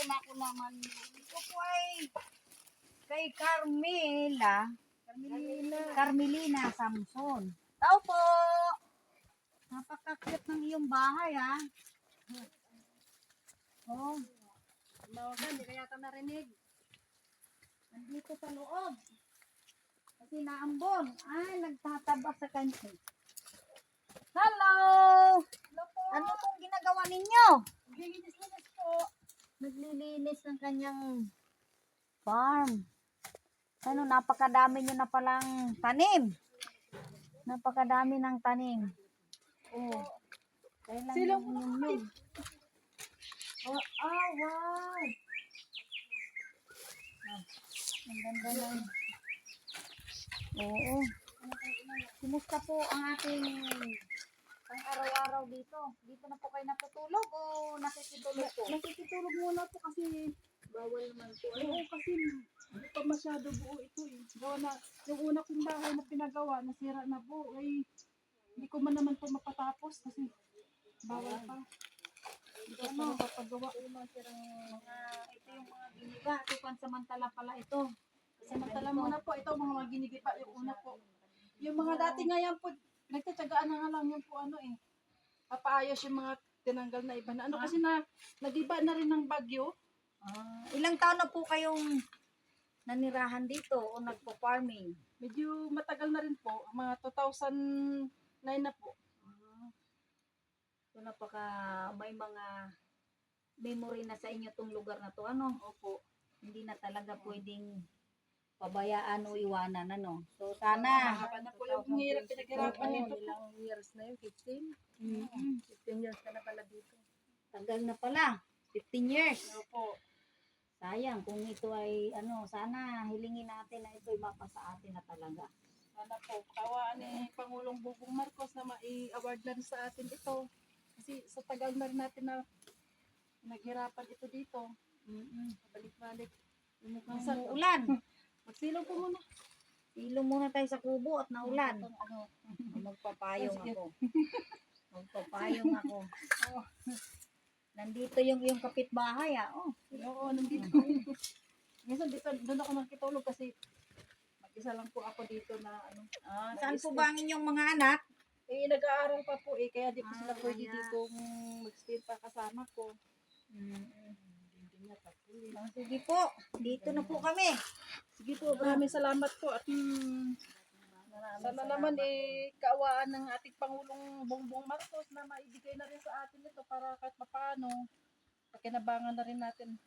ako naman. Ito po ay kay Carmelina Samson. Tao po! Napaka-cute ng iyong bahay, ha? Oh. Mawagan, di kaya ka narinig. Nandito sa loob. Kasi naambon. Ay, nagtatabak sa kanya. Hello! Hello po. Ano pong ginagawa ninyo? Linis-linis po. Naglilinis ng kanyang farm. Ano, napakadami nyo na palang tanim. Napakadami ng tanim. Oh. Kailan Silang yun? Oh, wow! Ang ganda lang. Oo. Kumusta po ang ating pang-araw-araw dito? Dito na po kayo natutulog o nakikitulog po? Nakikitulog muna po kasi bawal naman po. Oo, kasi hindi pa masyado buo ito eh. Gawa na, yung una kong bahay na pinagawa, nasira na po. Ay, hindi ko man naman po mapatapos kasi bawal pa. Hindi ko pa mapapagawa. Ito yung mga giniga. Ito pansamantala pala ito. Samantala muna po, ito mga ginigipa yung una po. Yung mga dati nga yan po, nagtatsagaan na nga lang yung po ano eh. Papaayos yung mga tinanggal na iba na ano kasi na nagiba na rin ng bagyo. Ilang taon na po kayong nanirahan dito o nagpo-farming? Medyo matagal na rin po, mga 2009 na po. So may mga memory na sa inyo tong lugar na to, ano? Opo. Hindi na talaga pwedeng pabayaan o iwanan, ano? So sana Mahaba na po yung pinaghirapan nito po. Ilang years na yun? 15? 15 years ka na pala dito. tagal na pala, 15 years. Opo. Sayang kung ito ay ano, sana hilingin natin na ito'y mapasa atin na talaga. Sana po, kawaan ni Pangulong Bongbong Marcos na mai-award na rin sa atin ito. Kasi sa tagal na rin natin na naghirapan ito dito. Balik-balik. Mukhang ulan. Magsilong po muna. Ilong muna tayo sa kubo at naulan. Magpapayong ako. Magpapayong ako. Nandito yung kapitbahay, ah. Oh. Oo, nandito. Minsan dito, doon ako nakitulog kasi mag-isa lang po ako dito na ano. Saan po ba ang inyong mga anak? Eh, nag-aaral pa po eh, kaya di po sila pwede dito mag-stay pa kasama ko. Sige po, dito na po kami. Sige po, maraming salamat po at sana naman kaawaan ng ating Pangulong Bongbong Marcos na maibigay na rin sa atin ito para kahit papaano pakinabangan na rin natin